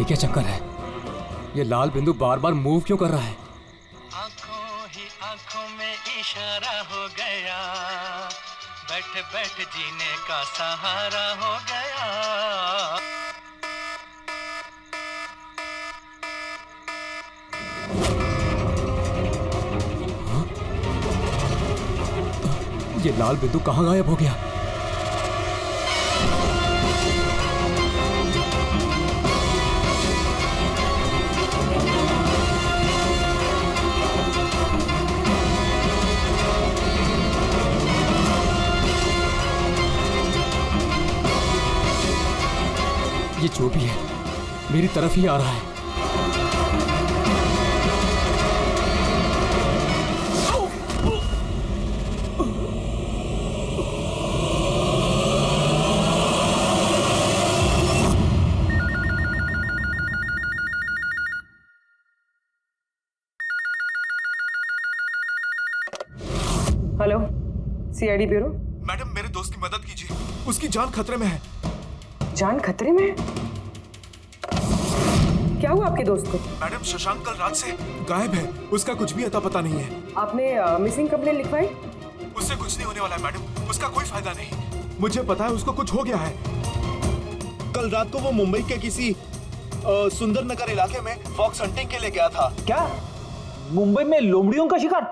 क्या चक्कर है? ये लाल बिंदु बार बार मूव क्यों कर रहा है? आंखों ही आंखों में इशारा हो गया, बैठ बैठ जीने का सहारा हो गया। ये लाल बिंदु कहाँ गायब हो गया? ये जो भी है मेरी तरफ ही आ रहा है। Hello, CID bureau. मैडम मेरे दोस्त की मदद कीजिए, उसकी जान खतरे में है। जान खतरे में है? क्या हुआ आपके दोस्त को? मैडम शशांक कल रात से गायब है, उसका कुछ भी अता पता नहीं है। आपने मिसिंग कंप्लेंट लिखवाई? उससे कुछ नहीं होने वाला है मैडम, उसका कोई फायदा नहीं। मुझे पता है उसको कुछ हो गया है। कल रात को वो मुंबई के किसी सुंदर नगर इलाके में फॉक्स हंटिंग के लिए गया था। क्या मुंबई में लोमड़ियों का शिकार?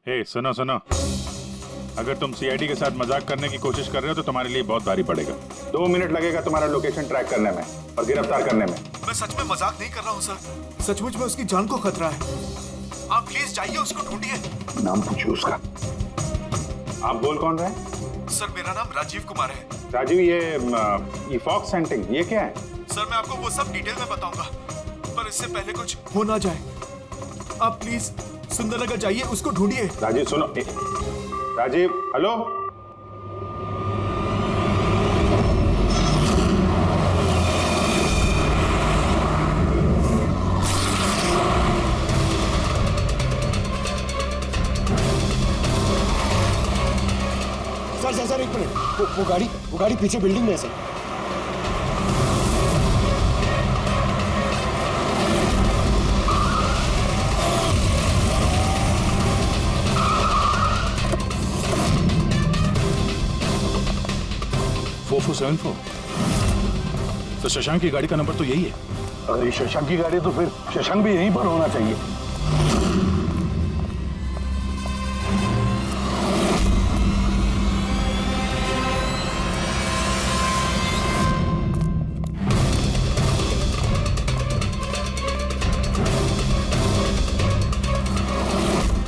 हे सुनो सुनो, अगर तुम सीआईडी के साथ मजाक करने की कोशिश कर रहे हो तो तुम्हारे लिए बहुत भारी पड़ेगा। 2 मिनट लगेगा तुम्हारा लोकेशन ट्रैक करने में और गिरफ्तार करने में। मैं सच में मजाक नहीं कर रहा हूँ सर, सचमुच में उसकी जान को खतरा है। आप प्लीज जाइए, उसको ढूंढिए। नाम पूछिए उसका। आप बोल कौन रहे हैं? सर मेरा नाम राजीव कुमार है। राजीव, ये फॉक्स हंटिंग ये क्या है? सर मैं आपको वो सब डिटेल में बताऊंगा, पर इससे पहले कुछ हो ना जाए। आप प्लीज सुंदरनगर जाइए, उसको ढूंढिए। राजीव सुनो, राजीव हेलो। सर एक मिनट, वो गाड़ी पीछे बिल्डिंग में है सर। तो शशांक की गाड़ी का नंबर तो यही है। अगर ये शशांक की गाड़ी है तो फिर शशांक भी यहीं पर होना चाहिए।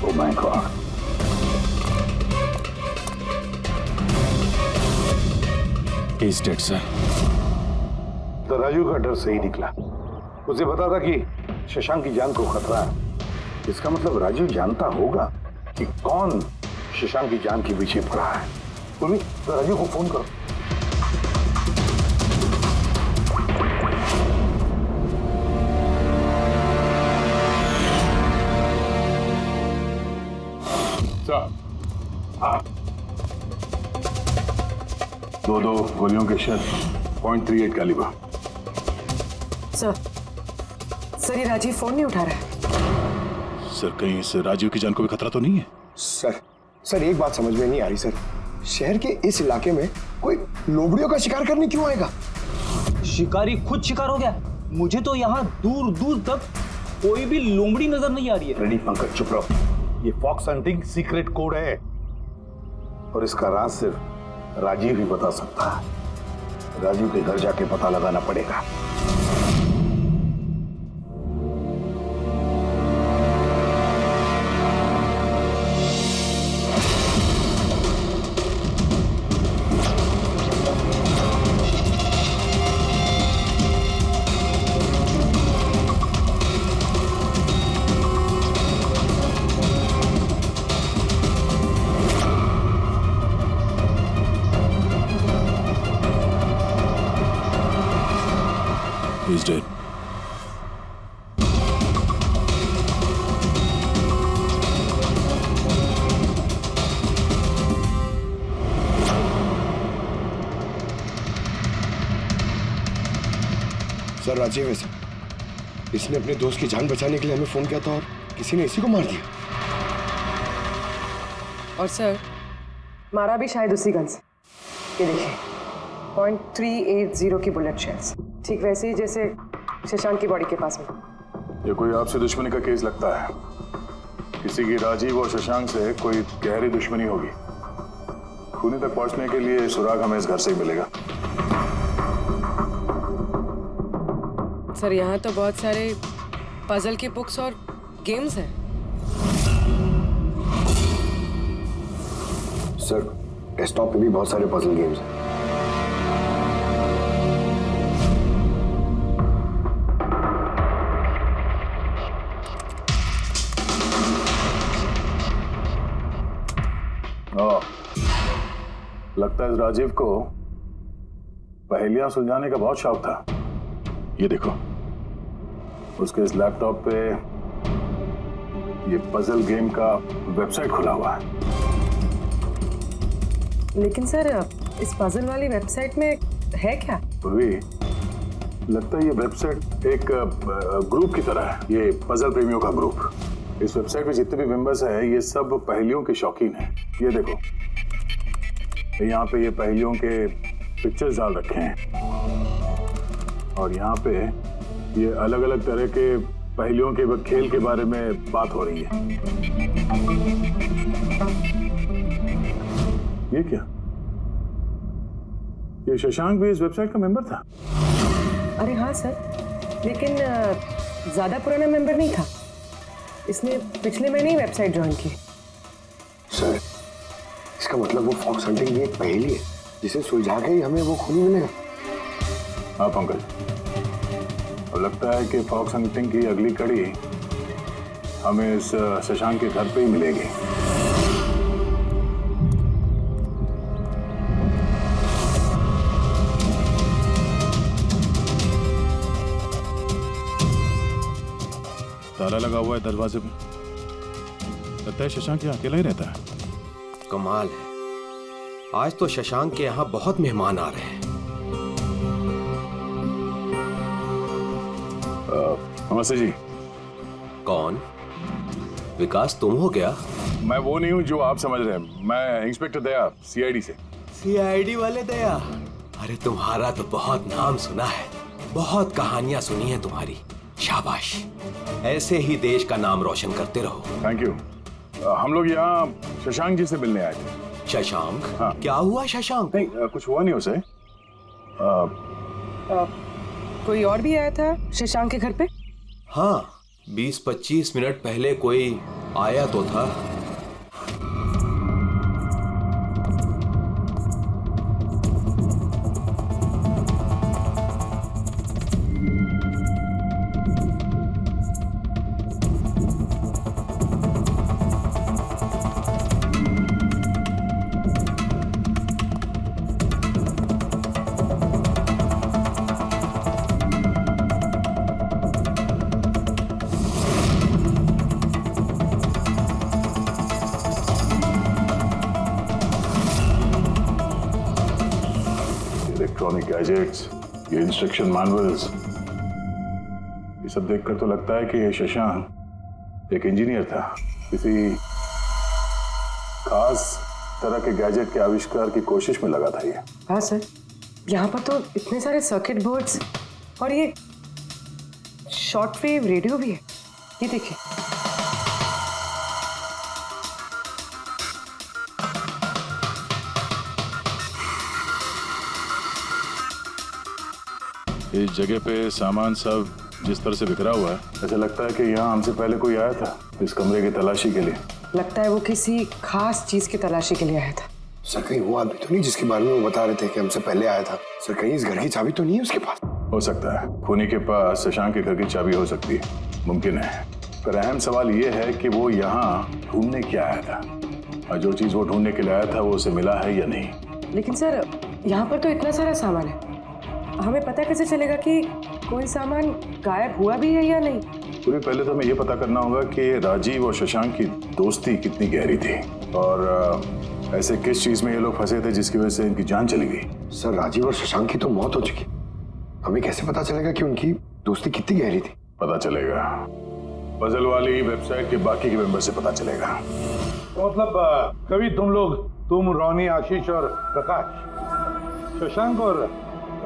Oh my God. He's dead, sir. तो राजू का डर सही निकला। उसे पता था कि शशांक की जान को खतरा है। इसका मतलब राजू जानता होगा कि कौन शशांक की जान के पीछे पड़ा है। बोली तो राजू को फोन करो। दो गोलियों के शर, .38 कैलिबर। सर ये राजीव फोन नहीं उठा रहा है। सर कहीं इस राजीव की जान को भी खतरा तो नहीं है? सर एक बात समझ में नहीं आ रही सर, शहर के इस इलाके में कोई लोमड़ियों का शिकार करने क्यों आएगा? शिकारी खुद शिकार हो गया। मुझे तो यहाँ दूर दूर तक कोई भी लोमड़ी नजर नहीं आ रही है। रेडी पंकज, चुप रहो। ये फॉक्स हंटिंग सीक्रेट कोड है और इसका राज सिर्फ राजीव ही बता सकता है। राजीव के घर जाके पता लगाना पड़ेगा। He's dead. सर राजीव है सर। इसने अपने दोस्त की जान बचाने के लिए हमें फोन किया था और किसी ने इसी को मार दिया। और सर मारा भी शायद उसी गन से। ये देखिए .380 की बुलेट शेल्स, ठीक वैसे ही जैसे शशांक की बॉडी के पास में। ये कोई आपसे दुश्मनी का केस लगता है। किसी की राजीव और शशांक से कोई गहरी दुश्मनी होगी। खूनी तक पहुंचने के लिए सुराग हमें इस घर से ही मिलेगा। सर यहाँ तो बहुत सारे पजल के बुक्स और गेम्स हैं। सर डेस्कटॉप पे भी बहुत सारे पजल गेम्स हैं। लगता है इस राजीव को पहेलियां सुलझाने का बहुत शौक था। ये देखो, उसके इस लैपटॉप पे ये पजल गेम का वेबसाइट खुला हुआ है। लेकिन सर इस पजल वाली वेबसाइट में है क्या? पूर्वी, लगता है ये वेबसाइट एक ग्रुप की तरह है। ये पजल प्रेमियों का ग्रुप। इस वेबसाइट पे जितने भी मेंबर्स हैं ये सब पहेलियों के शौकीन हैं। ये देखो, यहाँ पे ये पहेलियों के पिक्चर्स डाल रखे हैं और यहाँ पे ये अलग अलग तरह के पहेलियों के खेल के बारे में बात हो रही है। ये क्या? ये शशांक भी इस वेबसाइट का मेंबर था? अरे हाँ सर, लेकिन ज्यादा पुराना मेंबर नहीं था। इसने पिछले महीने ही वेबसाइट ज्वाइन की। सर इसका मतलब वो फॉक्स हंटिंग भी एक पहेली है जिसे सुलझा के ही हमें वो खूनी मिलेगा। हाँ पंकज, और लगता है कि फॉक्स हंटिंग की अगली कड़ी हमें इस शशांक के घर पे ही मिलेगी। ताला लगा हुआ है दरवाजे पे। लगता है शशांक यहाँ अकेला ही रहता है। कमाल है, आज तो शशांक के यहाँ बहुत मेहमान आ रहे हैं। नमस्ते जी। कौन? विकास तुम हो क्या? मैं वो नहीं हूँ जो आप समझ रहे हैं। मैं इंस्पेक्टर दया, सीआईडी से। सीआईडी वाले दया? अरे तुम्हारा तो बहुत नाम सुना है, बहुत कहानियां सुनी है तुम्हारी। शाबाश, ऐसे ही देश का नाम रोशन करते रहो। Thank you. हम लोग यहाँ शशांक जी से मिलने आए थे। शशांक? हाँ। क्या हुआ शशांक? नहीं, कुछ हुआ नहीं उसे। कोई और भी आया था शशांक के घर पे? हाँ, 20-25 मिनट पहले कोई आया तो था। इलेक्ट्रॉनिक गैजेट्स, ये इंस्ट्रक्शन मैनुअल्स, ये सब देखकर तो लगता है कि ये शशांक एक इंजीनियर था। किसी खास तरह के गैजेट के आविष्कार की कोशिश में लगा था ये। हाँ सर, यहाँ पर तो इतने सारे सर्किट बोर्ड्स और ये शॉर्ट वेव रेडियो भी है। ये देखिए। इस जगह पे सामान सब जिस तरह से बिखरा हुआ है, ऐसा लगता है कि यहाँ हमसे पहले कोई आया था इस कमरे की तलाशी के लिए। लगता है वो किसी खास चीज की तलाशी के लिए आया था। सर कहीं वो आदमी तो नहीं जिसके बारे में वो बता रहे थे कि हमसे पहले आया था? सर कहीं इस घर की चाबी तो नहीं है उसके पास? हो सकता है खूनी के पास शशांक के घर की चाबी हो सकती है, मुमकिन है। पर अहम सवाल ये है कि वो यहाँ ढूंढने क्या आया था, और जो चीज वो ढूंढने के लिए आया था वो उसे मिला है या नहीं। लेकिन सर यहाँ पर तो इतना सारा सामान है, हमें पता कैसे चलेगा कि कोई सामान गायब हुआ भी है या नहीं? पूरी पहले तो हमें ये पता करना होगा कि राजीव और शशांक की दोस्ती कितनी गहरी थी, और ऐसे किस चीज में ये लोग फंसे थे जिसकी वजह से इनकी जान चली गई। सर राजीव और शशांक की तो मौत हो चुकी, हमें कैसे पता चलेगा कि उनकी दोस्ती कितनी गहरी थी? पता चलेगा। पजल वाली वेबसाइट के बाकी के मेंबर से पता चलेगा। तो मतलब कभी तुम रोनी, आशीष और प्रकाश शशांक और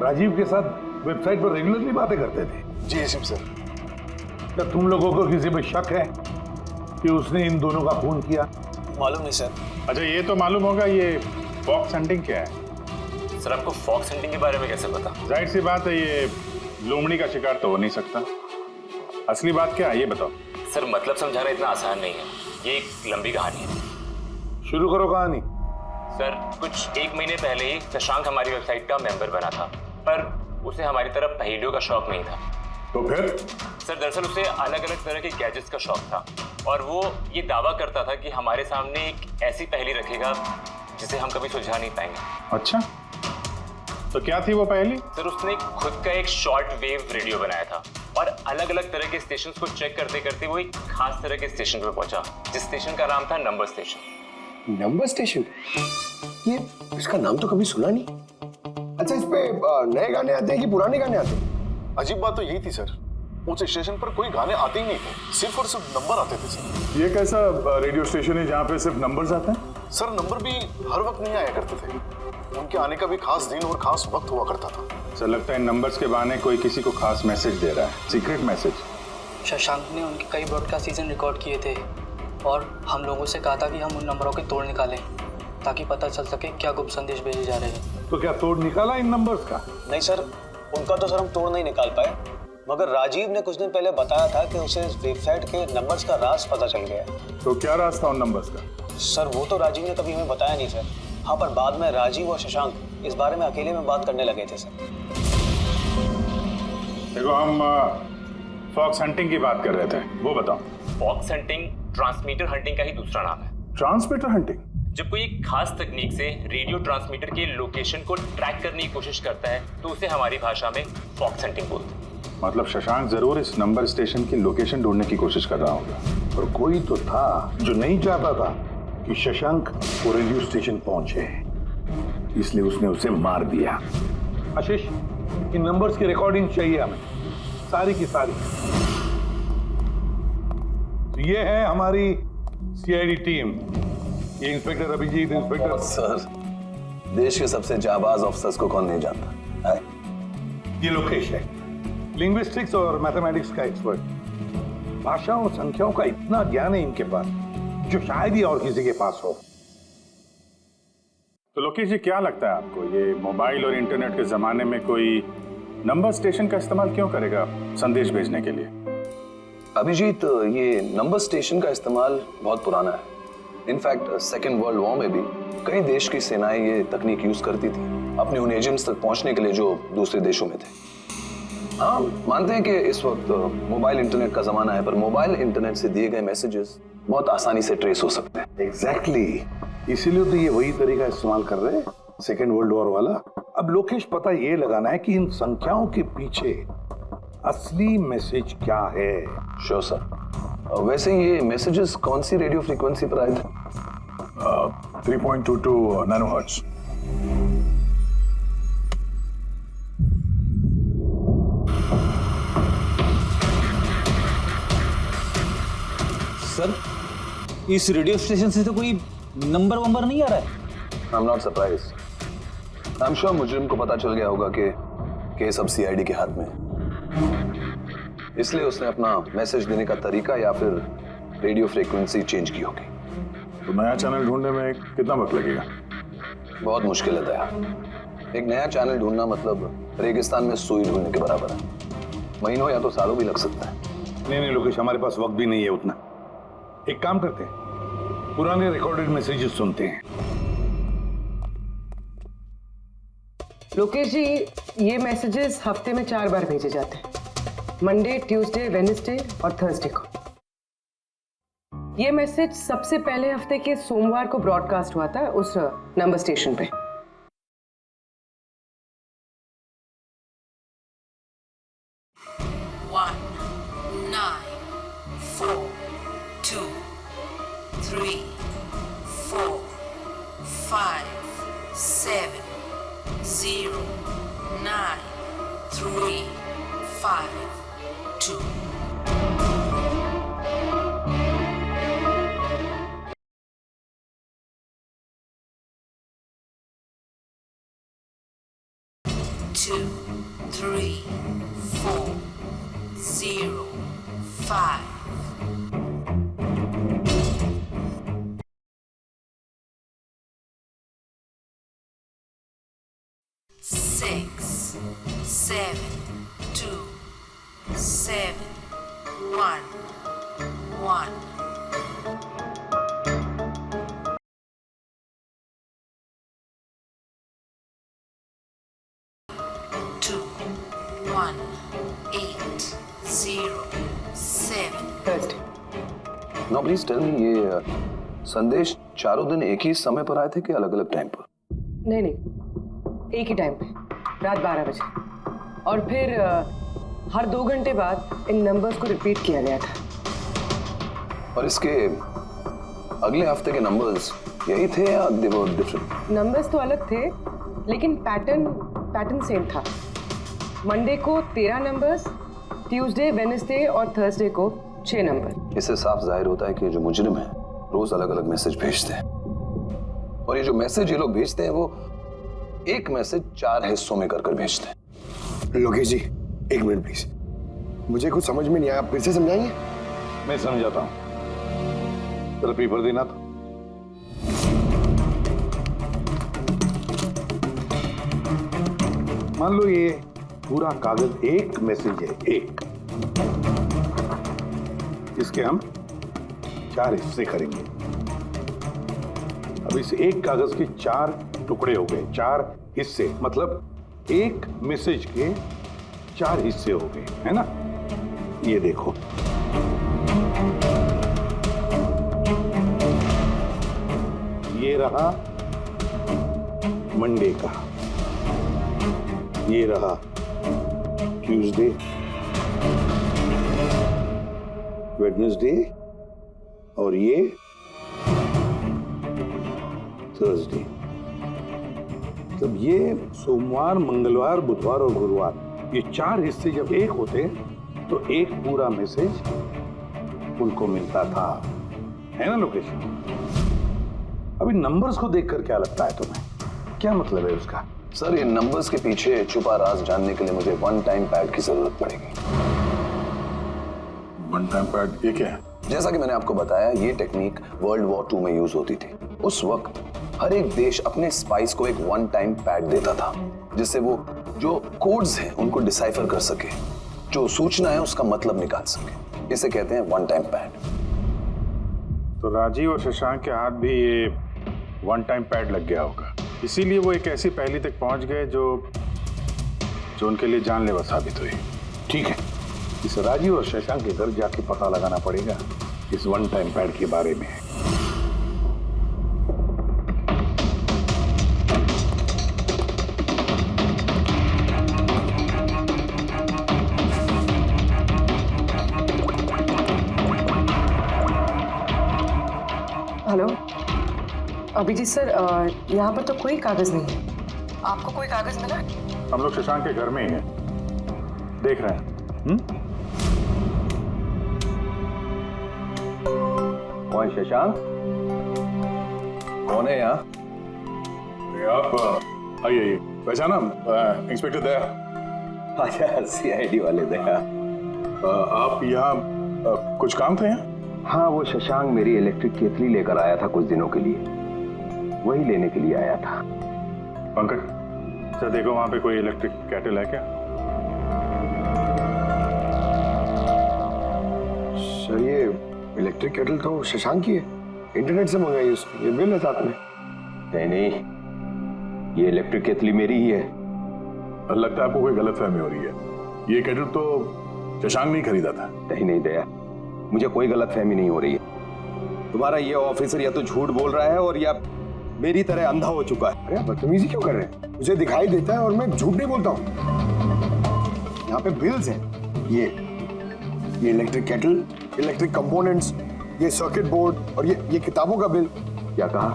राजीव के साथ वेबसाइट पर रेगुलरली बातें करते थे? जी एसीपी सर। क्या तुम लोगों को किसी पे शक है कि उसने इन दोनों का खून किया? मालूम नहीं सर। अच्छा, ये तो मालूम होगा, ये फॉक्स हंटिंग क्या है? सर आपको फॉक्स हंटिंग के बारे में कैसे पता? जाहिर सी बात है, ये लोमड़ी का शिकार तो हो नहीं सकता। असली बात क्या है ये बताओ। सर मतलब समझाना इतना आसान नहीं है, ये एक लंबी कहानी है। शुरू करो कहानी। सर कुछ 1 महीने पहले ही शशांक हमारी वेबसाइट का मेंबर बना था, पर उसे हमारी तरफ पहेलियों का शौक नहीं था। तो फिर? सर दरअसल उसे अलग अलग तरह के गैजेट्स का शौक था और वो ये दावा करता था कि हमारे सामने एक ऐसी पहेली रखेगा जिसे हम कभी सुलझा नहीं पाएंगे। अच्छा, तो क्या थी वो पहेली? सर उसने खुद का एक शॉर्ट वेव रेडियो बनाया था और अलग अलग तरह के स्टेशंस को चेक करते करते वो एक खास तरह के स्टेशन पे पहुंचा, जिस स्टेशन का नाम था नंबर स्टेशन। Number station? ये इसका नाम तो कभी सुना नहीं। अच्छा, इस पे नए गाने आते हैं कि पुराने गाने आते हैं? अजीब बात तो यही थी सर, उस स्टेशन पर कोई गाने आते ही नहीं थे, सिर्फ और सिर्फ नंबर आते थे सर। ये कैसा रेडियो स्टेशन है जहाँ पे सिर्फ नंबर्स आते हैं? सर नंबर भी हर वक्त नहीं आया करते थे, उनके आने का भी खास दिन और खास वक्त हुआ करता था। सर लगता है नंबर्स के बहाने कोई किसी को खास मैसेज दे रहा है, सीक्रेट मैसेज। शशांक ने उनके कई ब्रॉडकास्ट सीजन रिकॉर्ड किए थे और हम लोगों से कहा था कि हम उन नंबरों के तोड़ निकालें ताकि पता चल सके क्या गुप्त संदेश भेजे जा रहे हैं। तो क्या तोड़ निकाला इन नंबर्स का? नहीं सर, उनका तो सर हम तोड़ नहीं निकाल पाए, मगर राजीव ने कुछ दिन पहले बताया था कि उसे इस वेबसाइट के नंबर्स का राज पता चल गया। तो क्या राज था उन नंबर्स का? सर वो तो राजीव ने कभी हमें बताया नहीं सर। हाँ, पर बाद में राजीव और शशांक इस बारे में अकेले में बात करने लगे थे सर। देखो, हम फॉक्स हंटिंग की बात कर रहे थे, वो बताओ। फॉक्स हंटिंग ट्रांसमीटर हंटिंग का ही दूसरा नाम है। Transmitter hunting? जब कोई एक खास तकनीक से रेडियो ट्रांसमीटर के लोकेशन को ट्रैक करने की कोशिश करता है तो उसे हमारी भाषा में फॉक्स हंटिंग बोलते हैं। मतलब शशांक जरूर इस नंबर स्टेशन की लोकेशन ढूंढने की कोशिश कर रहा होगा। और कोई तो था जो नहीं चाहता था कि शशांक वो रेडियो स्टेशन पहुंचे, इसलिए उसने उसे मार दिया। आशीष, इन नंबर्स की रिकॉर्डिंग चाहिए हमें, सारी की सारी। तो ये है हमारी सीआईडी टीम। ये इंस्पेक्टर अभिजीत, इंस्पेक्टर सर, देश के सबसे जाबाज ऑफिसर्स को कौन नहीं जानता है? ये लोकेश है, लिंग्विस्टिक्स और मैथमेटिक्स का एक्सपर्ट। भाषाओं और संख्याओं का इतना ज्ञान है इनके पास जो शायद ही और किसी के पास हो। तो लोकेश जी, क्या लगता है आपको, ये मोबाइल और इंटरनेट के जमाने में कोई नंबर स्टेशन का इस्तेमाल क्यों करेगा संदेश भेजने के लिए? अभिजीत, ये नंबर स्टेशन का इस्तेमाल बहुत पुराना है। इनफैक्ट सेकेंड वर्ल्ड वॉर में भी कई देश की सेनाएं ये तकनीक यूज करती थी अपने उन एजेंट्स तक पहुंचने के लिए जो दूसरे देशों में थे। हाँ, मानते हैं कि इस वक्त मोबाइल इंटरनेट का जमाना है, पर मोबाइल इंटरनेट से दिए गए मैसेजेस बहुत आसानी से ट्रेस हो सकते हैं। एग्जैक्टली, इसीलिए तो ये वही तरीका इस्तेमाल कर रहे हैं, सेकेंड वर्ल्ड वॉर वाला। अब लोकेश, पता ये लगाना है कि इन संख्याओं के पीछे असली मैसेज क्या है। Sure sir. वैसे ये मैसेजेस कौन सी रेडियो फ्रीक्वेंसी पर आए थे? 3.22 नैनोहर्ट्ज। सर, इस रेडियो स्टेशन से तो कोई नंबर वंबर नहीं आ रहा है। I am not surprise. I am sure मुजरिम को पता चल गया होगा कि केस अब सीआईडी के हाथ में है, इसलिए उसने अपना मैसेज देने का तरीका या फिर रेडियो फ्रीक्वेंसी चेंज की होगी। तो नया चैनल ढूंढने में कितना वक्त लगेगा? बहुत मुश्किल है दया। एक नया चैनल ढूंढना मतलब रेगिस्तान में सुई ढूंढने के बराबर है। महीनों या तो सालों भी लग सकता है। नहीं लोकेश, हमारे पास वक्त भी नहीं है उतना। एक काम करते हैं, पुराने रिकॉर्डेड मैसेजेस सुनते हैं। लोकेश जी, ये मैसेजेस हफ्ते में 4 बार भेजे जाते हैं, मंडे, ट्यूसडे, वेडनेसडे और थर्सडे को। ये मैसेज सबसे पहले हफ्ते के सोमवार को ब्रॉडकास्ट हुआ था उस नंबर स्टेशन पे। 2, 3, 4, 0, 5. Six, 7, 2, 7, 1, 1. Two, 1, 8, 0, 7. Thursday. Now please tell me, ये संदेश चारों दिन एक ही समय पर आए थे कि अलग अलग टाइम पर? नहीं नहीं, एक ही टाइम पे, रात 12 बजे। और फिर हर 2 घंटे बाद इन नंबर्स को रिपीट किया गया था। और इसके अगले हफ्ते के नंबर्स यही थे या दे वर डिफरेंट? नंबर्स तो अलग थे, लेकिन पैटर्न सेम था। मंडे को 13 नंबर्स, ट्यूसडे, वेडनेसडे और थर्सडे को 6 नंबर। इससे साफ जाहिर होता है कि जो मुजरिम है रोज अलग अलग मैसेज भेजते हैं, और ये जो मैसेज ये लोग भेजते हैं वो एक मैसेज 4 हिस्सों में कर भेजते हैं। लोकेश जी, 1 मिनट प्लीज, मुझे कुछ समझ में नहीं आया, आप फिर से समझाएंगे? मैं समझाता हूं, तेरा पेपर देना था। मान लो ये पूरा कागज एक मैसेज है, एक, इसके हम 4 हिस्से करेंगे। अब इस एक कागज के 4 टुकड़े हो गए, 4 हिस्से, मतलब एक मैसेज के 4 हिस्से हो गए, है ना? ये देखो, ये रहा मंडे का, ये रहा ट्यूसडे, वेडनेसडे और ये थर्सडे। तब ये सोमवार, मंगलवार, बुधवार और गुरुवार, ये 4 हिस्से जब एक होते तो एक पूरा मैसेज उनको मिलता था, है ना लोकेशन? अभी नंबर्स को देखकर क्या लगता है तुम्हें, क्या मतलब है उसका? सर, ये नंबर्स के पीछे छुपा राज जानने के लिए मुझे वन टाइम पैड की जरूरत पड़ेगी। वन टाइम पैड ये क्या है? जैसा कि मैंने आपको बताया, ये टेक्निक वर्ल्ड वॉर 2 में यूज होती थी। उस वक्त हर एक देश अपने स्पाइस को एक वन टाइम पैड देता था, जिससे वो जो कोड्स हैं उनको डिसाइफर कर सके, जो सूचना है उसका मतलब निकाल सके। इसे कहते हैं वन टाइम पैड। तो राजीव और शशांक के हाथ भी ये वन टाइम पैड लग गया होगा, इसीलिए वो एक ऐसी पहेली तक पहुंच गए जो उनके लिए जानलेवा साबित हुई। ठीक है, इस राजीव और शशांक के घर जाके पता लगाना पड़ेगा इस वन टाइम पैड के बारे में। हेलो अभिजीत सर, यहाँ पर तो कोई कागज नहीं है। आपको कोई कागज मिला? हम लोग शशांक के घर में ही हैं, देख रहे हैं। कौन शशांक? कौन है यहाँ? आप आइए, पहचाना? इंस्पेक्टर दया। अच्छा, सीआईडी वाले दया। आप यहाँ कुछ काम थे यहाँ? हाँ, वो शशांक मेरी इलेक्ट्रिक केतली लेकर आया था कुछ दिनों के लिए, वही लेने के लिए आया था। पंकज, सर देखो वहाँ पे कोई इलेक्ट्रिक केटल है क्या? सर, ये इलेक्ट्रिक केटल तो शशांक की है, इंटरनेट से मंगाई उसने, ये बिल है साथ में। नहीं, ये इलेक्ट्रिक केतली मेरी ही है। लगता है आपको कोई गलतफहमी हो रही है, ये केटल तो शशांक नहीं खरीदा था। नहीं दया, मुझे कोई गलतफहमी नहीं हो रही है। तुम्हारा ये ऑफिसर या तो झूठ बोल रहा है और या मेरी तरह अंधा हो चुका है। अरे बदतमीजी क्यों कर रहे हैं? मुझे दिखाई देता है और मैं झूठ नहीं बोलता हूँ। यहाँ पे बिल्स हैं, ये इलेक्ट्रिक केटल, इलेक्ट्रिक कंपोनेंट्स, ये सर्किट बोर्ड और ये किताबों का बिल। क्या कहा?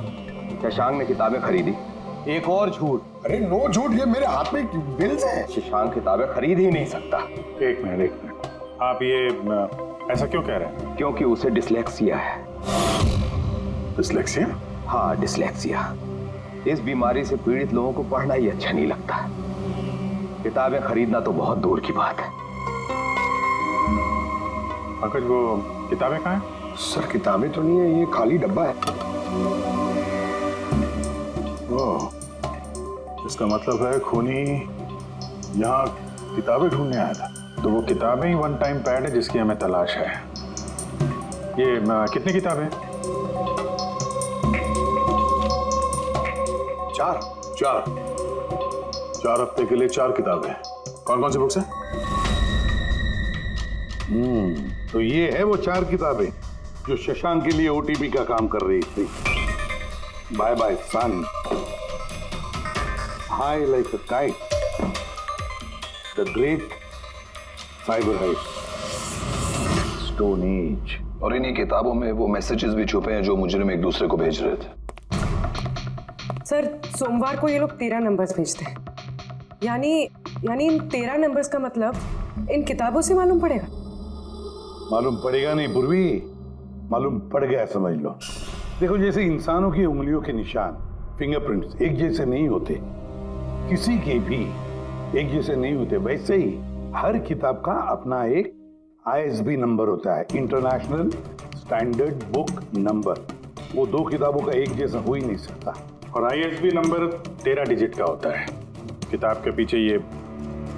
शशांक ने किताबें खरीदी? एक और झूठ। अरे नो झूठ, ये मेरे हाथ में बिल्स हैं। शशांक किताबें खरीद ही नहीं सकता। एक मिनट, आप ये ऐसा क्यों कह रहे हैं? क्योंकि उसे डिसलेक्सिया है। डिसलेक्सिया? हाँ, डिसलेक्सिया। इस बीमारी से पीड़ित लोगों को पढ़ना ही अच्छा नहीं लगता। किताबें खरीदना तो बहुत दूर की बात है। पंकज वो किताबें कहाँ हैं? सर किताबें तो नहीं है, ये खाली डब्बा है। ओह, इसका मतलब है खूनी यहाँ किताबें ढूंढने आया था। तो वो किताबें ही वन टाइम पैड है जिसकी हमें तलाश है। ये कितनी किताबें? 4 हफ्ते के लिए 4 किताबें। कौन कौन सी बुक्स हैं? तो ये है वो 4 किताबें जो शशांक के लिए ओटीपी का काम कर रही थी। Bye bye son, high like a kite, the great cyber heist, stone age. और इन्हीं किताबों में वो मैसेजेस भी छुपे हैं जो मुजरिम एक दूसरे को भेज रहे थे। सर सोमवार को ये लोग 13 नंबर्स भेजते हैं, यानी इन 13 नंबर्स का मतलब इन किताबों से मालूम पड़ेगा। मालूम पड़ेगा नहीं पूर्वी, मालूम पड़ गया समझ लो। देखो जैसे इंसानों की उंगलियों के निशान, फिंगरप्रिंट्स एक जैसे नहीं होते, किसी के भी एक जैसे नहीं होते, वैसे ही हर किताब का अपना एक ISB नंबर होता है, इंटरनेशनल स्टैंडर्ड बुक नंबर। वो 2 किताबों का एक जैसा हो ही नहीं सकता। और ISB नंबर 13 डिजिट का होता है। किताब के पीछे ये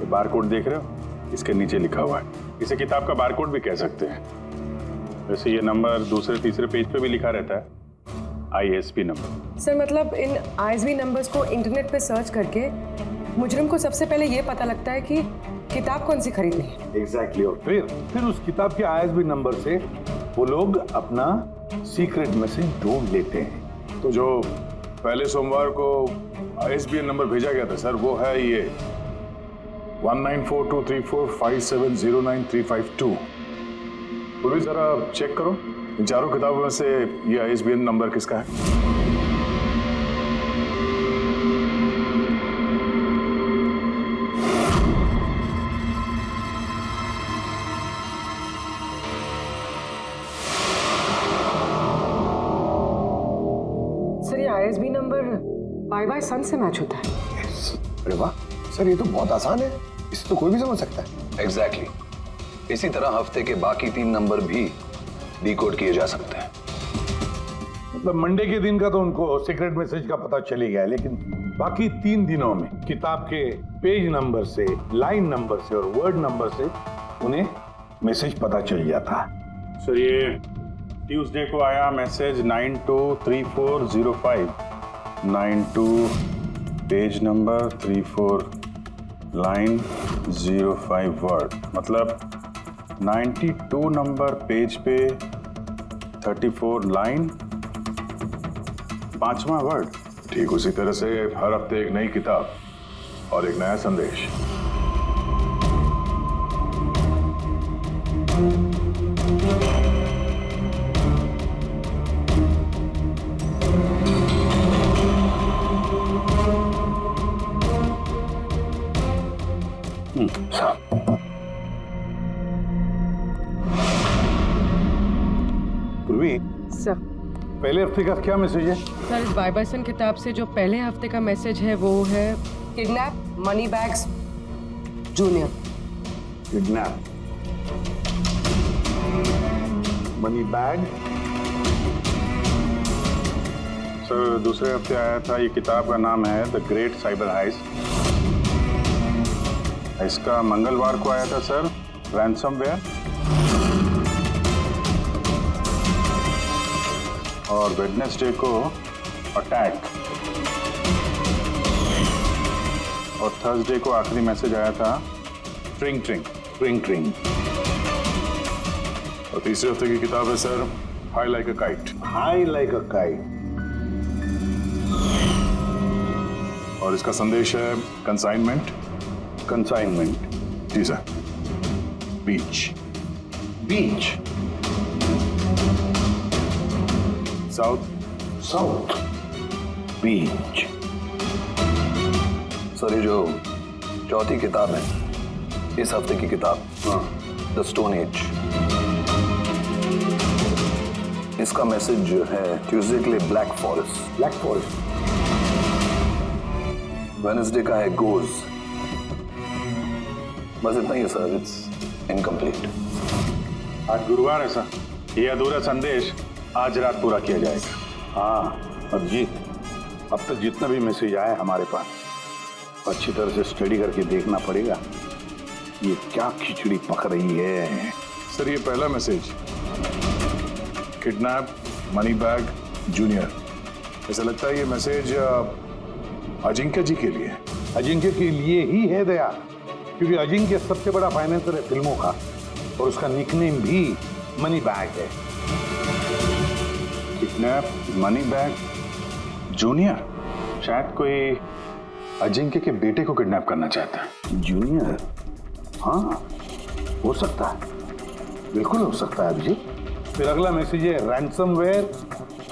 बारकोड देख रहे हो, इसके नीचे लिखा हुआ है। इसे किताब का बारकोड भी कह सकते हैं। वैसे ये नंबर दूसरे तीसरे पेज पे भी लिखा रहता है, ISB नंबर। सर मतलब इन ISB नंबर्स को इंटरनेट पे सर्च करके मुजरिम को सबसे पहले ये पता लगता है कि किताब कौन सी खरीदनी है। एग्जैक्टली। और फिर उस किताब के ISB नंबर से वो लोग अपना सीक्रेट मैसेज ढूंढ लेते हैं। तो जो पहले सोमवार को ISBN नंबर भेजा गया था सर, वो है ये 19423457099352। पूरी जरा चेक करो इन 4 किताबों में से ये ISBN नंबर किसका है। सर ये ISB नंबर बाय सन से मैच होता है। अरे वाह सर, ये तो बहुत आसान है, इसे तो कोई भी समझ सकता है। एग्जैक्टली। इसी तरह हफ्ते के बाकी 3 नंबर भी डिकोड किए जा सकते हैं। मतलब मंडे के दिन का तो उनको सीक्रेट मैसेज का पता चली गया, लेकिन बाकी 3 दिनों में किताब के पेज नंबर से, लाइन नंबर से और वर्ड नंबर से उन्हें मैसेज पता चल जाता है। सर ये ट्यूसडे को आया message 923405, 92 page number 34 line 05 word, मतलब 92 नंबर पेज पे 34 लाइन 5वां वर्ड। ठीक उसी तरह से हर हफ्ते एक नई किताब और एक नया संदेश। सर पहले हफ्ते का क्या मैसेज है? सर इस बाय सन किताब से जो पहले हफ्ते का मैसेज है वो है kidnap money bags junior. Kidnap money bag. Sir दूसरे हफ्ते आया था, ये किताब का नाम है द ग्रेट साइबर हाइस्ट। इसका मंगलवार को आया था सर रैंसमवेयर, और वेडनेसडे को अटैक, और थर्सडे को आखिरी मैसेज आया था ट्रिंग ट्रिंग ट्रिंग ट्रिंग। और तीसरे हफ्ते की किताब है sir high like a kite. High like a kite. और इसका संदेश है कंसाइनमेंट। कंसाइनमेंट जी सर। बीच बीच साउथ साउथ बीच। सर ये जो चौथी किताब है इस हफ्ते की किताब, द स्टोन एज, इसका मैसेज जो है ट्यूसडे के लिए black forest. Black forest. Wednesday का है गोज, बस इतना ही है सर, इट्स इनकम्प्लीट। आज गुरुवार है सर, ये अधूरा संदेश आज रात पूरा किया जाएगा। हाँ अभिजीत, अब तक जितना भी मैसेज आया हमारे पास अच्छी तरह से स्टडी करके देखना पड़ेगा ये क्या खिचड़ी पक रही है। सर ये पहला message, kidnap money bag junior. ऐसा लगता है ये मैसेज अजिंक्य जी के लिए। अजिंक्य के लिए ही है दया, क्योंकि अजिंक्य सबसे बड़ा फाइनेंसर है फिल्मों का और उसका निकनेम भी मनी बैग है। किडनैप मनी बैग जूनियर, शायद कोई अजिंक्य के बेटे को किडनैप करना चाहता है। जूनियर? हाँ हो सकता है, बिल्कुल हो सकता है अभिजीत। फिर अगला मैसेज है रैंसमवेयर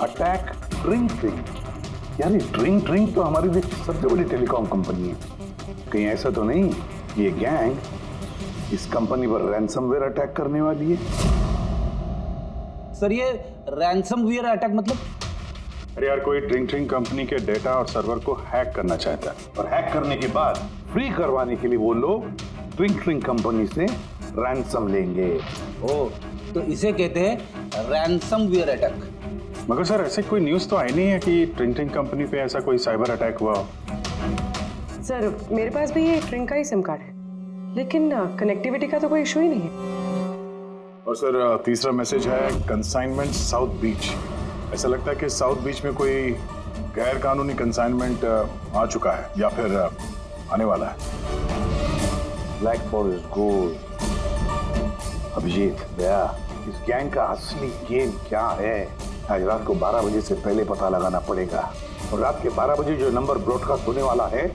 अटैक ड्रिंक ट्रिंग। यार ड्रिंक ट्रिंग तो हमारी देश की सबसे बड़ी टेलीकॉम कंपनी है, कहीं ऐसा तो नहीं ये गैंग इस कंपनी पर रैंसमवेयर अटैक करने वाली है? सर ये रैंसमवेयर अटैक मतलब? अरे यार कोई ड्रिंक ट्रिंग कंपनी के डेटा और सर्वर को हैक करना चाहता है, और हैक करने के बाद फ्री करवाने के लिए वो लोग ड्रिंक ट्रिंग कंपनी से रैंसम लेंगे। ओ, तो इसे कहते हैं रैंसमवेयर अटैक। मगर सर ऐसे कोई न्यूज़ तो आई नहीं है कि ड्रिंक ट्रिंग कंपनी पे ऐसा कोई साइबर अटैक हुआ हो। सर मेरे पास भी ये ट्रिंक का ही सिम कार्ड है, लेकिन कनेक्टिविटी का तो कोई इशू ही नहीं है। और सर तीसरा मैसेज है कंसाइनमेंट साउथ बीच। ऐसा लगता है कि साउथ बीच में कोई गैर कानूनी कंसाइनमेंट आ चुका है या फिर आने वाला है। Black forest gold. Abhijeet Daya, इस गैंग का असली गेम क्या है आज रात को 12 बजे से पहले पता लगाना पड़ेगा, और रात के 12 बजे जो नंबर ब्रॉडकास्ट होने वाला है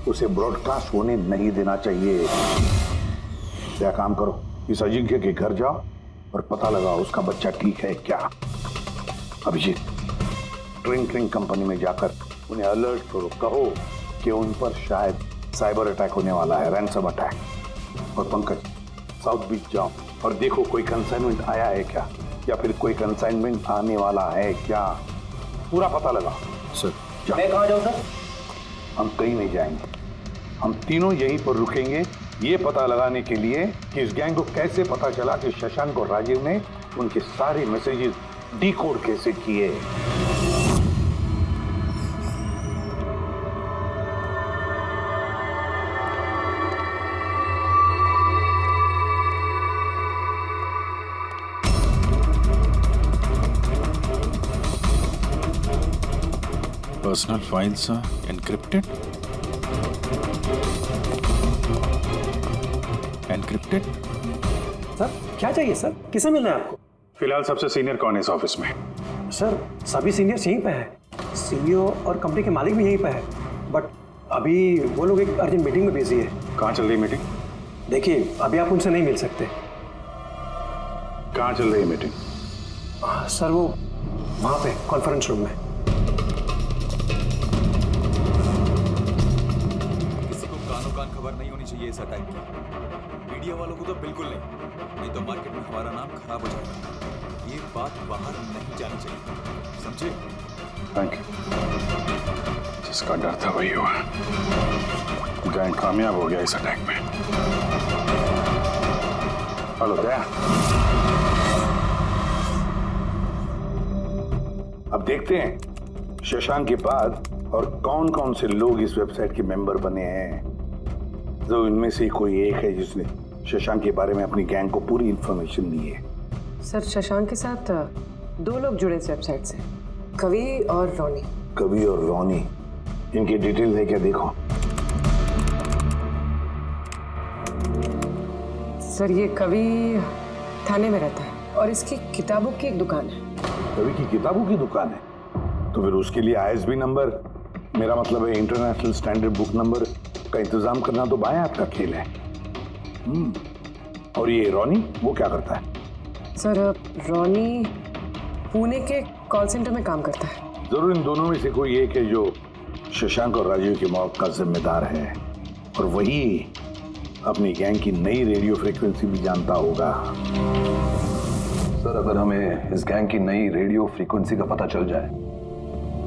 उसे ब्रॉडकास्ट होने नहीं देना चाहिए। क्या काम करो, इस अजिंक्य के घर जाओ और पता लगाओ उसका बच्चा ठीक है क्या। अभिजीत ड्रिंक ट्रिंक कंपनी में जाकर उन्हें अलर्ट करो, कहो कि उन पर शायद साइबर अटैक होने वाला है, रैंसम अटैक। और पंकज साउथ बीच जाओ और देखो कोई कंसाइनमेंट आया है क्या, या फिर कोई कंसाइनमेंट आने वाला है क्या, पूरा पता लगाओ। सर मैं कहाँ जाऊँ सर? हम कहीं नहीं जाएंगे, हम तीनों यहीं पर रुकेंगे ये पता लगाने के लिए कि इस गैंग को कैसे पता चला कि शशांक और राजीव ने उनके सारे मैसेजेस डिकोड कैसे किए। Personal files encrypted. Encrypted? Sir क्या चाहिए सर, किसे मिलना है आपको? फिलहाल सबसे सीनियर कौन है इस ऑफिस में? सर सभी सीनियर्स यहीं पे है, सीईओ और कंपनी के मालिक भी यहीं पे है, बट अभी वो लोग एक अर्जेंट मीटिंग में बिजी है। कहाँ चल रही मीटिंग? देखिए अभी आप उनसे नहीं मिल सकते। कहाँ चल रही है मीटिंग? सर वो वहाँ पे कॉन्फ्रेंस रूम में। किसी को कानो कान खबर नहीं होनी चाहिए इस अटैक की, मीडिया वालों को तो बिल्कुल नहीं तो मार्केट में हमारा नाम खराब हो जाएगा। ये बात बाहर नहीं जानी चाहिए, समझे? Thank you. जिसका डर था वही हुआ, गैंग कामयाब हो गया इस अटैक में। हेलो दया। अब देखते हैं शशांक के बाद और कौन कौन से लोग इस वेबसाइट के मेंबर बने हैं। जो इनमें से कोई एक है जिसने शशांक के बारे में अपनी गैंग को पूरी इंफॉर्मेशन दी है। सर शशांक के साथ 2 लोग जुड़े इस वेबसाइट से, कवि और रोनी। कवि और रोनी, इनकी डिटेल है क्या? देखो सर ये कवि थाने में रहता है और इसकी किताबों की एक दुकान है। कवि की किताबों की दुकान है तो फिर उसके लिए ISB नंबर, मेरा मतलब है इंटरनेशनल स्टैंडर्ड बुक नंबर का इंतजाम करना तो बाएं हाथ का खेल है। और ये रोनी वो क्या करता है? सर रोनी पुणे के कॉल सेंटर में काम करता है। जरूर इन दोनों में से कोई एक है जो शशांक और राजीव की मौत का जिम्मेदार है, और वही अपनी गैंग की नई रेडियो फ्रीक्वेंसी भी जानता होगा। सर अगर हमें इस गैंग की नई रेडियो फ्रीक्वेंसी का पता चल जाए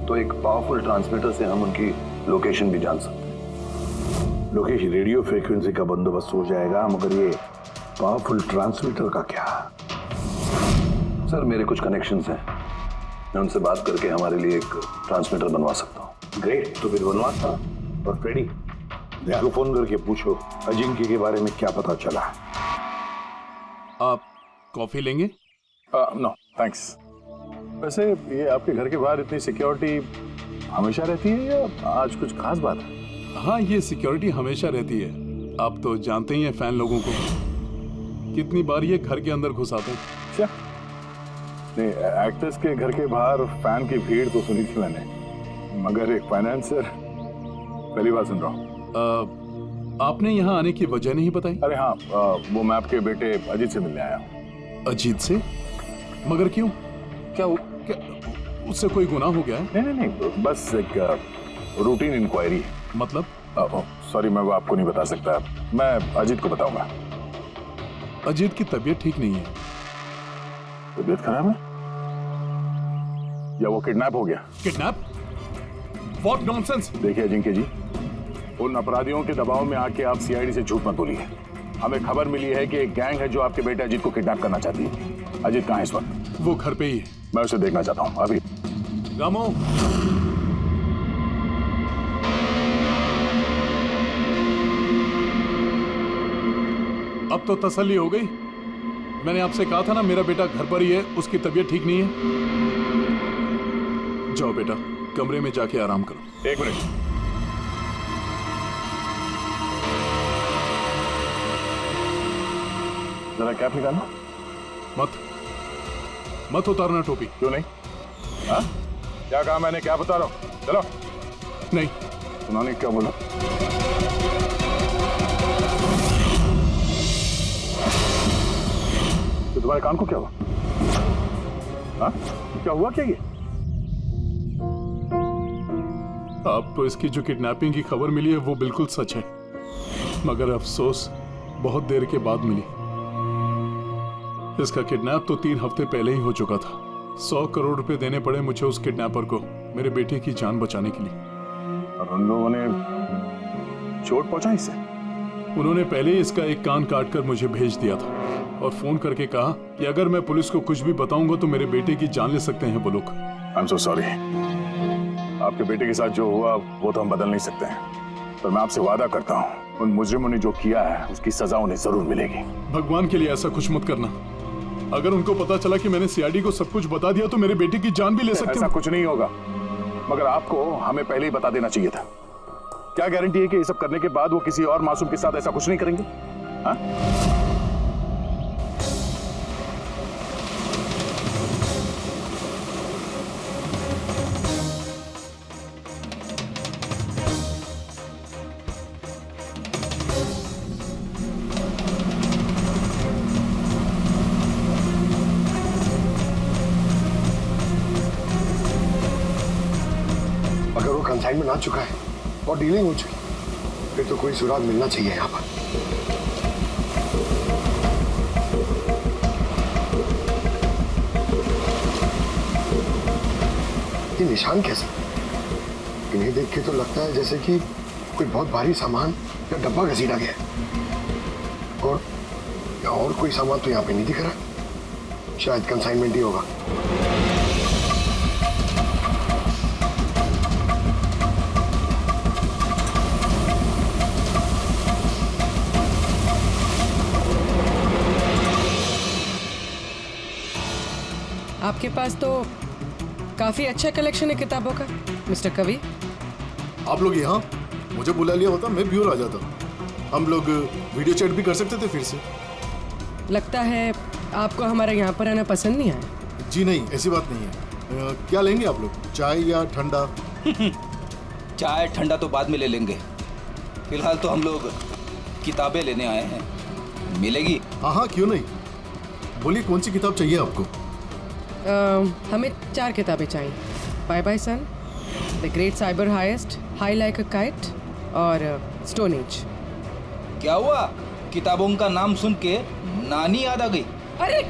तो एक पावरफुल ट्रांसमीटर से हम उनकी लोकेशन भी जान सकते हैं। लोकेश, रेडियो फ्रीक्वेंसी का बंदोबस्त हो जाएगा, मगर ये पावरफुल ट्रांसमीटर का क्या? सर मेरे कुछ कनेक्शंस हैं, मैं उनसे बात करके हमारे लिए एक ट्रांसमीटर बनवा सकता हूँ। ग्रेट, तो फिर बनवाता। और फ्रेडी, दया को फोन करके पूछो अजिंक्य के बारे में क्या पता चला। आप कॉफी लेंगे? No thanks. वैसे ये आपके घर के बाहर इतनी सिक्योरिटी हमेशा रहती है या आज कुछ खास बात है? हाँ, ये सिक्योरिटी हमेशा रहती है। आप तो जानते ही हैं फैन लोगों को, कितनी बार ये घर के अंदर घुस आते हैं। क्या नहीं, एक्टर्स के घर के बाहर फैन की भीड़ तो सुनी थी मैंने, मगर एक फाइनेंसर पहली बार सुन रहा हूँ। आपने यहाँ आने की वजह नहीं बताई? अरे हाँ, वो मैं आपके बेटे अजीत से मिलने आया हूँ। अजीत से? मगर क्यों? क्या उससे कोई गुनाह हो गया है? नहीं, बस एक रूटीन इंक्वायरी है। मतलब? सॉरी, मैं वो आपको नहीं बता सकता, मैं अजीत को बताऊंगा। अजीत की तबीयत ठीक नहीं है। तबीयत खराब है या वो किडनैप हो गया? किडनैप? What nonsense? देखिए अजिंक्य जी, उन अपराधियों के दबाव में आके आप सीआईडी से झूठ मत बोलिए। हमें खबर मिली है कि एक गैंग है जो आपके बेटे अजीत को किडनैप करना चाहती है। अजीत कहाँ है इस वक्त? वो घर पे ही है। मैं उसे देखना चाहता हूँ अभी। रामो, अब तो तसल्ली हो गई। मैंने आपसे कहा था ना मेरा बेटा घर पर ही है, उसकी तबीयत ठीक नहीं है। जाओ बेटा, कमरे में जाके आराम करो। एक मिनट, जरा कैप निकालना। मत उतारना टोपी। क्यों नहीं? हाँ? क्या कहा मैंने? क्या बता रहा हूँ? चलो। नहीं। उन्होंने क्या बोला? तो तुम्हारे कान को क्या हुआ? हाँ? क्या हुआ क्या ये? आपको इसकी जो किडनैपिंग की खबर मिली है वो बिल्कुल सच है, मगर अफसोस बहुत देर के बाद मिली। इसका किडनैप तो 3 हफ्ते पहले ही हो चुका था। 100 करोड़ रुपए देने पड़े मुझे उस किडनैपर को, मेरे बेटे की जान बचाने के लिए। और उन लोगों ने चोट पहुंचाई इसे? उन्होंने पहले ही इसका एक कान काट कर मुझे भेज दिया था और फोन करके कहा कि अगर मैं पुलिस को कुछ भी बताऊंगा तो मेरे बेटे की जान ले सकते हैं वो लोग। I am so sorry. आपके बेटे के साथ जो हुआ वो तो हम बदल नहीं सकते हैं, पर मैं आपसे वादा करता हूँ उन मुजरिमों ने जो किया है उसकी सजा उन्हें जरूर मिलेगी। भगवान के लिए ऐसा कुछ मत करना। अगर उनको पता चला कि मैंने सीआईडी को सब कुछ बता दिया तो मेरे बेटे की जान भी ले सकते हैं। ऐसा कुछ नहीं होगा, मगर आपको हमें पहले ही बता देना चाहिए था। क्या गारंटी है कि ये सब करने के बाद वो किसी और मासूम के साथ ऐसा कुछ नहीं करेंगे? हाँ? अगर वो कंसाइनमेंट आ चुका है और डीलिंग हो चुकी, फिर तो कोई सुराग मिलना चाहिए यहाँ पर। ये निशान कैसे? इन्हें देख के तो लगता है जैसे कि कोई बहुत भारी सामान या डब्बा घसीटा गया है। और कोई सामान तो यहाँ पे नहीं दिख रहा। शायद कंसाइनमेंट ही होगा। आपके पास तो काफी अच्छा कलेक्शन है किताबों का मिस्टर कवि। आप लोग यहाँ मुझे बुला लिया होता मैं भी आ जाता। हम लोग वीडियो चैट भी कर सकते थे फिर से। लगता है आपको हमारे यहाँ पर आना पसंद नहीं आया। जी नहीं, ऐसी बात नहीं है। क्या लेंगे आप लोग, चाय या ठंडा? चाय ठंडा तो बाद में ले लेंगे, फिलहाल तो हम लोग किताबें लेने आए हैं। मिलेगी? हाँ, क्यों नहीं। बोलिए कौन सी किताब चाहिए आपको? हमें 4 किताबें चाहिए। Bye bye son, the great cyber heist, high like a kite और स्टोन एज। क्या हुआ? किताबों का नाम सुन के नानी याद आ गई? अरे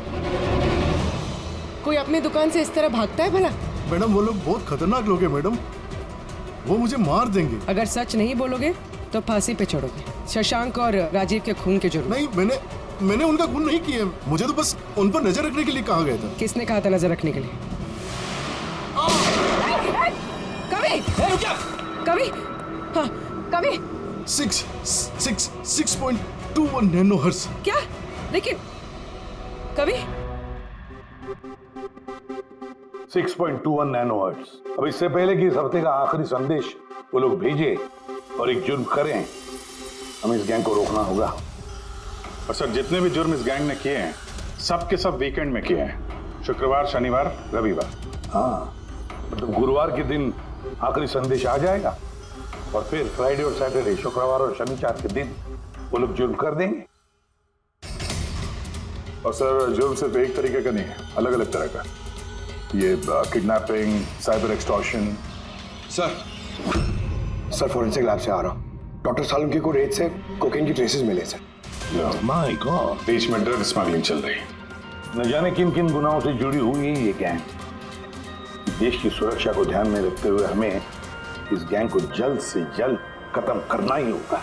कोई अपनी दुकान से इस तरह भागता है भला? मैडम वो लोग बहुत खतरनाक लोग हैं मैडम, वो मुझे मार देंगे। अगर सच नहीं बोलोगे तो फांसी पे चढ़ोगे। शशांक और राजीव के खून के जुर्म। नहीं, मैंने उनका खून नहीं किया। मुझे तो बस उन पर नजर रखने के लिए कहा गया था। किसने कहा था नजर रखने के लिए? कवि! कवि! हाँ, कवि! 6.21 नैनोहर्ट्ज। क्या? लेकिन कवि 6.21 नैनोहर्ट्ज। अब इससे पहले कि इस हफ्ते का आखिरी संदेश वो लोग भेजे और एक जुर्म करें, हमें इस गैंग को रोकना होगा। और सर, जितने भी जुर्म इस गैंग ने किए हैं, सब के सब वीकेंड में किए हैं। शुक्रवार, शनिवार, रविवार। हाँ, तो गुरुवार के दिन आखिरी संदेश आ जाएगा और फिर फ्राइडे और सैटरडे, शुक्रवार और शनिवार के दिन वो लोग जुर्म कर देंगे। और सर, जुर्म सिर्फ एक तरीके का नहीं है, अलग अलग तरह का। ये kidnapping, cyber extortion. Sir forensic lab से आ रहा हूँ। डॉक्टर सालुंके को रेत से कोकेन की ट्रेसेस मिले सर। माय गॉड, बीच में ड्रग स्मगलिंग चल रही है। न जाने किन किन गुनाहों से जुड़ी हुई है ये गैंग। देश की सुरक्षा को ध्यान में रखते हुए हमें इस गैंग को जल्द से जल्द खत्म करना ही होगा।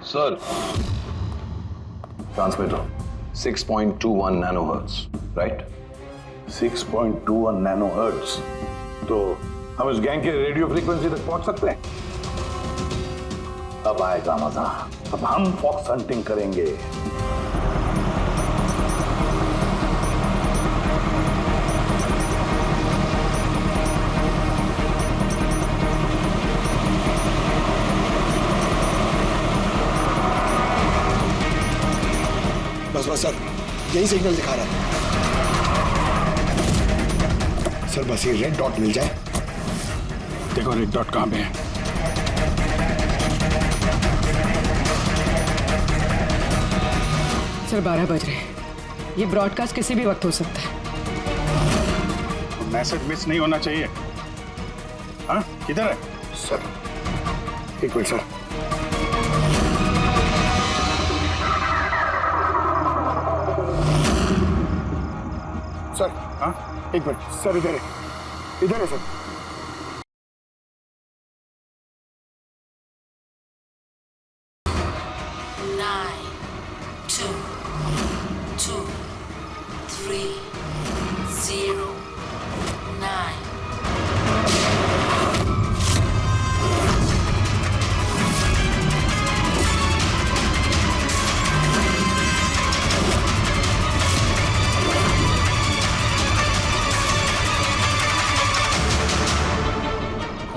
Sir, transmitter 6.21 nanohertz, right? 6.21 nanohertz. तो हम इस गैंग के रेडियो फ्रीक्वेंसी तक पहुंच सकते हैं। अब आएगा मजा। अब हम फॉक्स हंटिंग करेंगे। बस सर, यही सिग्नल दिखा रहा है सर। बस ये रेड डॉट मिल जाए। देखो रेड डॉट कहां पे है। सर 12 बज रहे हैं। ये ब्रॉडकास्ट किसी भी वक्त हो सकता है। मैसेज मिस नहीं होना चाहिए। हाँ, किधर है सर? एक मिनट सर। सर, हाँ, एक मिनट सर। इधर है सर।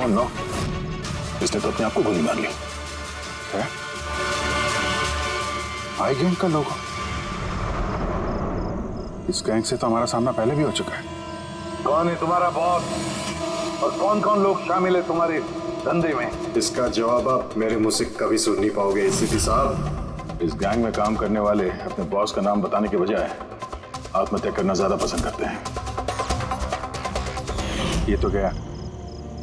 नो, इसने तो अपने आप को गोली मार ली है। आई गैंग का लोगो। इस गैंग से तो हमारा सामना पहले भी हो चुका है। कौन है तुम्हारा बॉस और कौन कौन लोग शामिल है तुम्हारे धंधे में? इसका जवाब आप मेरे मुंह से कभी सुन नहीं पाओगे एसीपी साहब। इस गैंग में काम करने वाले अपने बॉस का नाम बताने के बजाय आत्महत्या करना ज्यादा पसंद करते हैं। ये तो गया,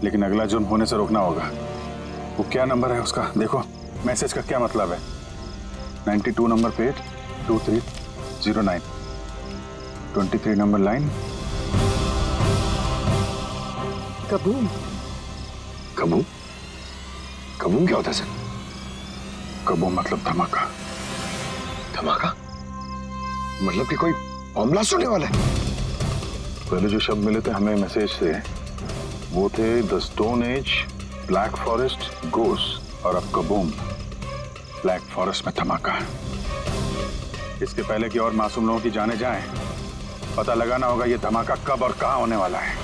लेकिन अगला जुर्म होने से रोकना होगा। वो क्या नंबर है उसका देखो। मैसेज का क्या मतलब है? 92 number page 2309, 23 number line. Kaboom. Kaboom? Kaboom क्या होता है सर? कबूम मतलब धमाका। धमाका मतलब कि कोई बम ब्लास्ट होने वाला है? पहले जो शब्द मिले थे हमें मैसेज से वो थे the stone age, black forest, ghost, और अब कबूम, ब्लैक फॉरेस्ट में धमाका। इसके पहले कि और मासूम लोगों की जाने जाएं, पता लगाना होगा ये धमाका कब और कहां होने वाला है।